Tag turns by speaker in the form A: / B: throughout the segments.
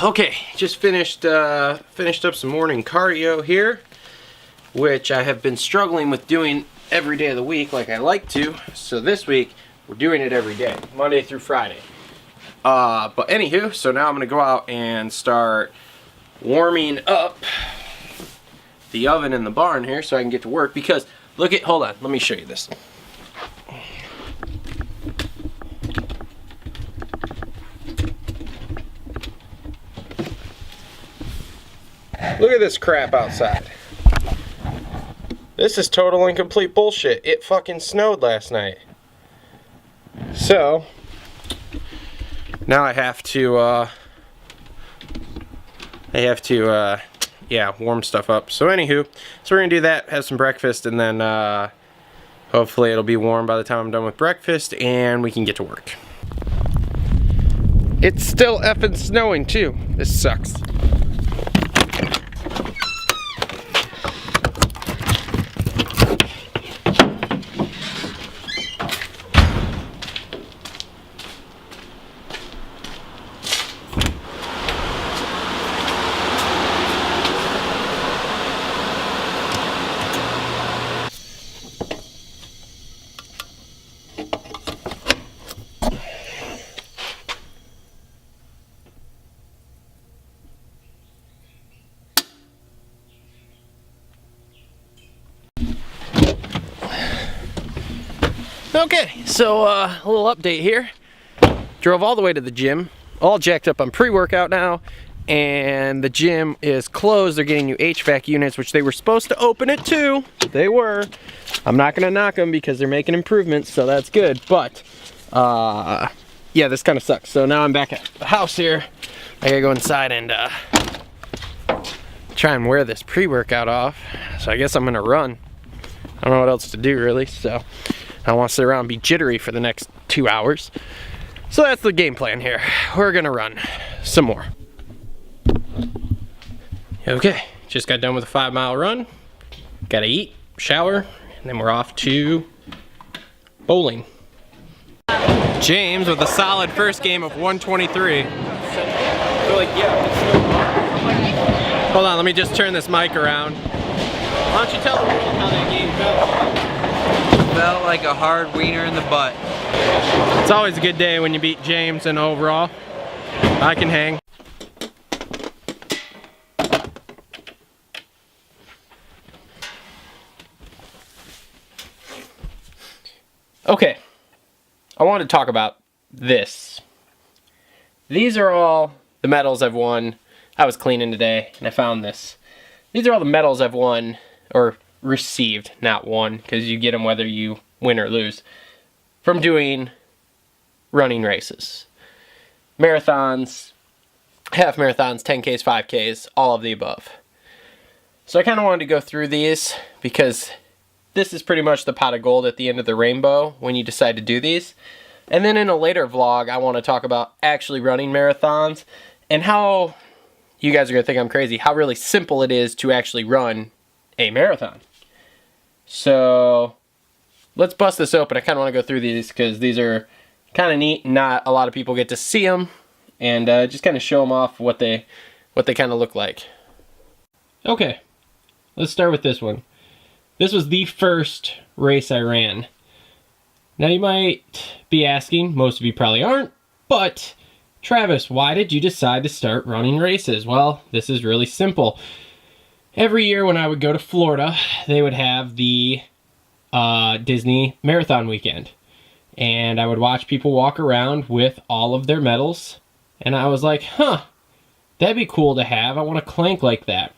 A: Okay, just finished up some morning cardio here, which I have been struggling with doing every day of the week like I like to. So this week we're doing it every day, Monday through Friday. But anywho, so now I'm gonna go out and start warming up the oven in the barn here so I can get to work, because hold on, let me show you this. Look at this crap outside. This is total and complete bullshit. It fucking snowed last night. So now I have to warm stuff up. So anywho, so we're gonna do that, have some breakfast, and then hopefully it'll be warm by the time I'm done with breakfast and we can get to work. It's still effing snowing too. This sucks. Okay, so a little update here. Drove all the way to the gym, all jacked up on pre-workout now, and the gym is closed. They're getting new HVAC units, which they were supposed to open at 2. They were. I'm not gonna knock them because they're making improvements, so that's good. But yeah, this kind of sucks. So now I'm back at the house here. I gotta go inside and try and wear this pre-workout off. So I guess I'm gonna run. I don't know what else to do really, so I don't want to sit around and be jittery for the next 2 hours. So that's the game plan here. We're gonna run some more. Okay, just got done with a 5-mile run. Gotta eat, shower, and then we're off to bowling. James with a solid first game of 123. Hold on, let me just turn this mic around. Why don't you tell the world how that game felt?
B: Felt like a hard wiener in the butt.
A: It's always a good day when you beat James in overall. I can hang. Okay, I wanted to talk about this. These are all the medals I've won. I was cleaning today and I found this. These are all the medals I've won, or received, not won, because you get them whether you win or lose, from doing running races. Marathons, half marathons, 10Ks, 5Ks, all of the above. So I kind of wanted to go through these because this is pretty much the pot of gold at the end of the rainbow when you decide to do these. And then in a later vlog, I want to talk about actually running marathons and how, you guys are going to think I'm crazy, how really simple it is to actually run a marathon. So let's bust this open. I kind of want to go through these because these are kind of neat. Not a lot of people get to see them, and just kind of show them off what they kind of look like. Okay, let's start with this one. This was the first race I ran. Now you might be asking, most of you probably aren't, but Travis, why did you decide to start running races? Well, this is really simple. Every year when I would go to Florida, they would have the Disney Marathon weekend. And I would watch people walk around with all of their medals. And I was like, huh, that'd be cool to have. I want a clank like that.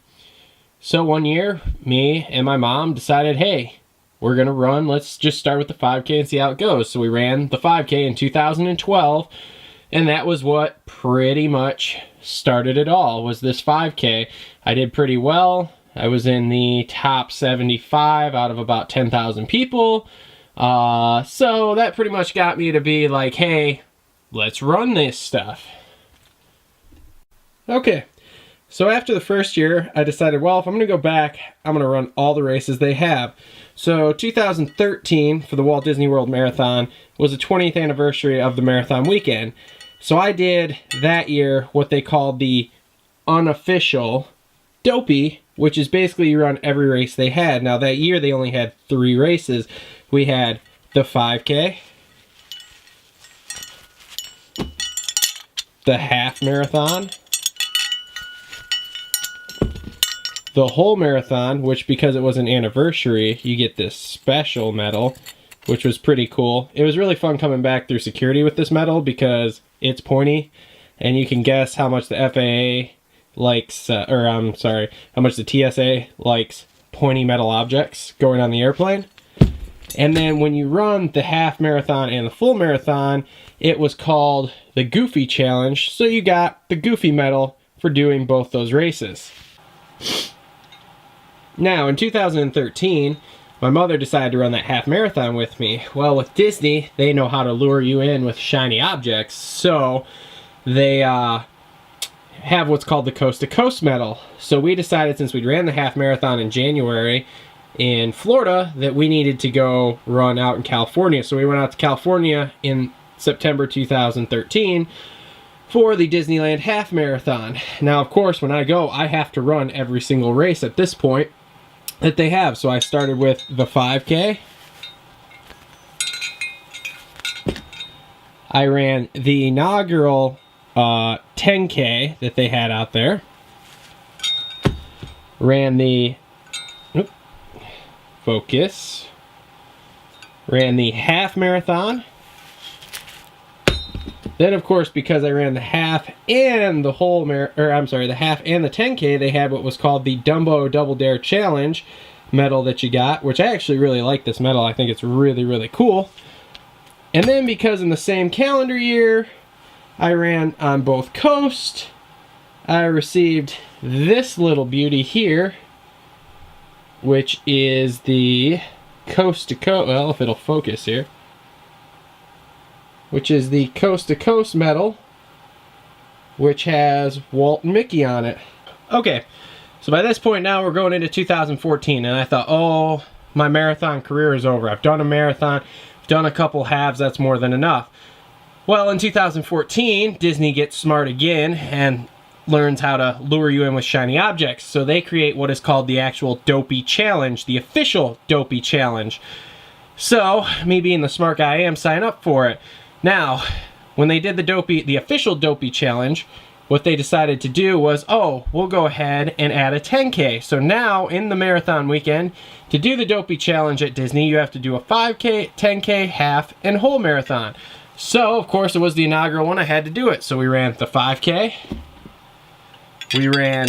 A: So one year, me and my mom decided, hey, we're going to run. Let's just start with the 5K and see how it goes. So we ran the 5K in 2012. And that was what pretty much started it all, was this 5K. I did pretty well. I was in the top 75 out of about 10,000 people. So that pretty much got me to be like, hey, let's run this stuff. Okay, so after the first year, I decided, well, if I'm going to go back, I'm going to run all the races they have. So 2013 for the Walt Disney World Marathon was the 20th anniversary of the marathon weekend. So I did that year what they called the unofficial Dopey, which is basically you run every race they had. Now that year they only had 3 races. We had the 5K, the half marathon, the whole marathon, which because it was an anniversary, you get this special medal, which was pretty cool. It was really fun coming back through security with this medal because it's pointy, and you can guess how much the FAA likes, how much the TSA likes pointy metal objects going on the airplane. And then when you run the half marathon and the full marathon, it was called the Goofy Challenge, so you got the Goofy medal for doing both those races. Now, in 2013, my mother decided to run that half marathon with me. Well, with Disney, they know how to lure you in with shiny objects, so they have what's called the Coast to Coast medal. So we decided, since we ran the half marathon in January in Florida, that we needed to go run out in California. So we went out to California in September 2013 for the Disneyland half marathon. Now, of course, when I go, I have to run every single race at this point that they have. So I started with the 5K. I ran the inaugural 10K that they had out there. Ran the focus. Ran the half marathon. Then, of course, because I ran the half and the whole the half and the 10K, they had what was called the Dumbo Double Dare Challenge medal that you got, which I actually really like this medal. I think it's really, really cool. And then, because in the same calendar year, I ran on both coasts, I received this little beauty here, which is the Coast to Coast, well, if it'll focus here, which is the Coast to Coast medal, which has Walt and Mickey on it. Okay, so by this point now we're going into 2014, and I thought, oh, my marathon career is over. I've done a marathon, I've done a couple halves, that's more than enough. Well, in 2014, Disney gets smart again and learns how to lure you in with shiny objects. So they create what is called the actual Dopey Challenge, the official Dopey Challenge. So, me being the smart guy I am, sign up for it. Now, when they did the official Dopey Challenge, what they decided to do was, oh, we'll go ahead and add a 10K. So now, in the marathon weekend, to do the Dopey Challenge at Disney, you have to do a 5K, 10K, half, and whole marathon. So, of course, it was the inaugural one. I had to do it. So we ran the 5K. We ran,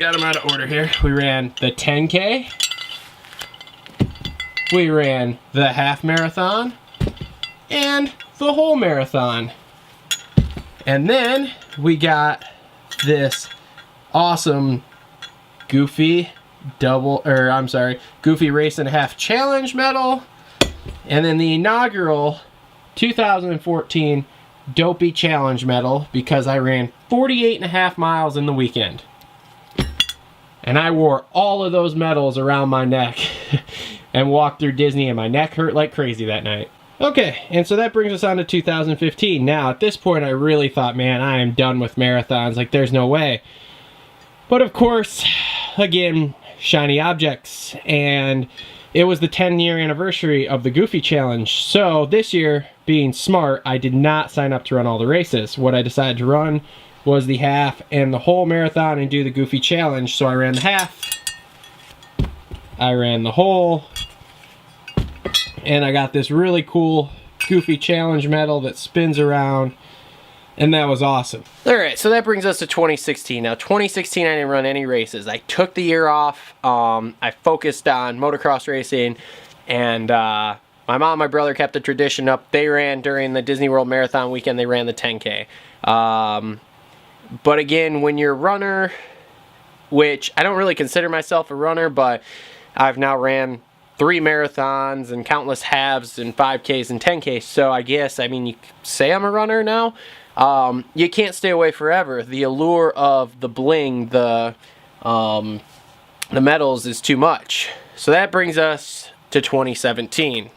A: got them out of order here. We ran the 10K. We ran the half marathon. And the whole marathon. And then we got this awesome Goofy Race and a Half Challenge medal. And then the inaugural 2014 Dopey Challenge medal, because I ran 48.5 miles in the weekend. And I wore all of those medals around my neck and walked through Disney, and my neck hurt like crazy that night. Okay, and so that brings us on to 2015. Now, at this point, I really thought, man, I am done with marathons. Like, there's no way. But of course, again, shiny objects. And it was the 10-year anniversary of the Goofy Challenge. So this year, being smart, I did not sign up to run all the races. What I decided to run was the half and the whole marathon and do the Goofy Challenge. So I ran the half, I ran the whole, and I got this really cool Goofy Challenge medal that spins around, and that was awesome. Alright, so that brings us to 2016. Now, 2016, I didn't run any races. I took the year off. I focused on motocross racing, and my mom and my brother kept the tradition up. They ran during the Disney World Marathon weekend. They ran the 10K. But again, when you're a runner, which I don't really consider myself a runner, but I've now ran 3 marathons and countless halves and 5Ks and 10Ks, so I guess, I mean, you could say I'm a runner now. You can't stay away forever. The allure of the bling, the medals is too much. So that brings us to 2017.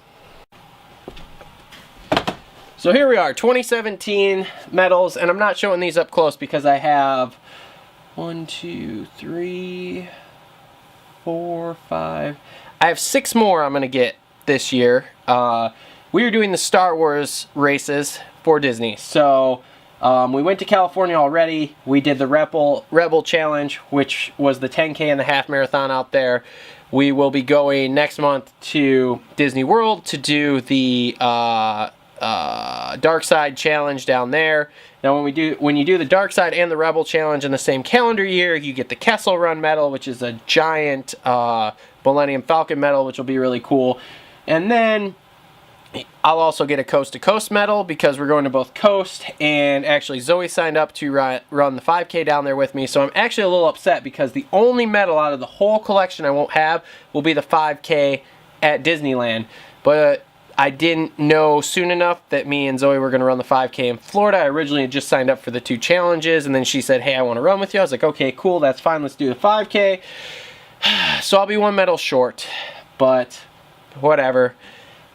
A: So here we are, 2017 medals, and I'm not showing these up close because I have 1, 2, 3, 4, 5. I have 6 more I'm going to get this year. We are doing the Star Wars races for Disney. So we went to California already. We did the Rebel Challenge, which was the 10K and the half marathon out there. We will be going next month to Disney World to do the Dark Side Challenge down there. Now when you do the Dark Side and the Rebel Challenge in the same calendar year, you get the Kessel Run medal, which is a giant Millennium Falcon medal, which will be really cool. And then I'll also get a Coast to Coast medal because we're going to both coast, and actually Zoe signed up to run the 5K down there with me, so I'm actually a little upset because the only medal out of the whole collection I won't have will be the 5K at Disneyland. But I didn't know soon enough that me and Zoe were going to run the 5K in Florida. I originally had just signed up for the 2 challenges, and then she said, hey, I want to run with you. I was like, okay, cool, that's fine, let's do the 5K. So I'll be 1 medal short, but whatever.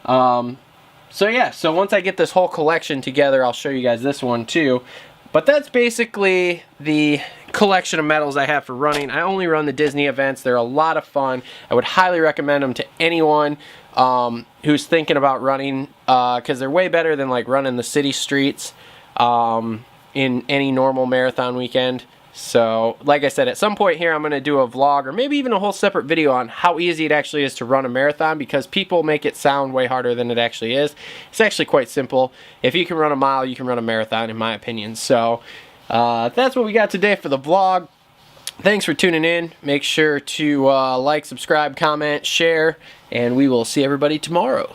A: So yeah, so once I get this whole collection together, I'll show you guys this one too. But that's basically the collection of medals I have for running. I only run the Disney events. They're a lot of fun. I would highly recommend them to anyone who's thinking about running, because they're way better than like running the city streets in any normal marathon weekend. So, like I said, at some point here I'm going to do a vlog or maybe even a whole separate video on how easy it actually is to run a marathon, because people make it sound way harder than it actually is. It's actually quite simple. If you can run a mile, you can run a marathon, in my opinion. So, that's what we got today for the vlog. Thanks for tuning in. Make sure to like, subscribe, comment, share, and we will see everybody tomorrow.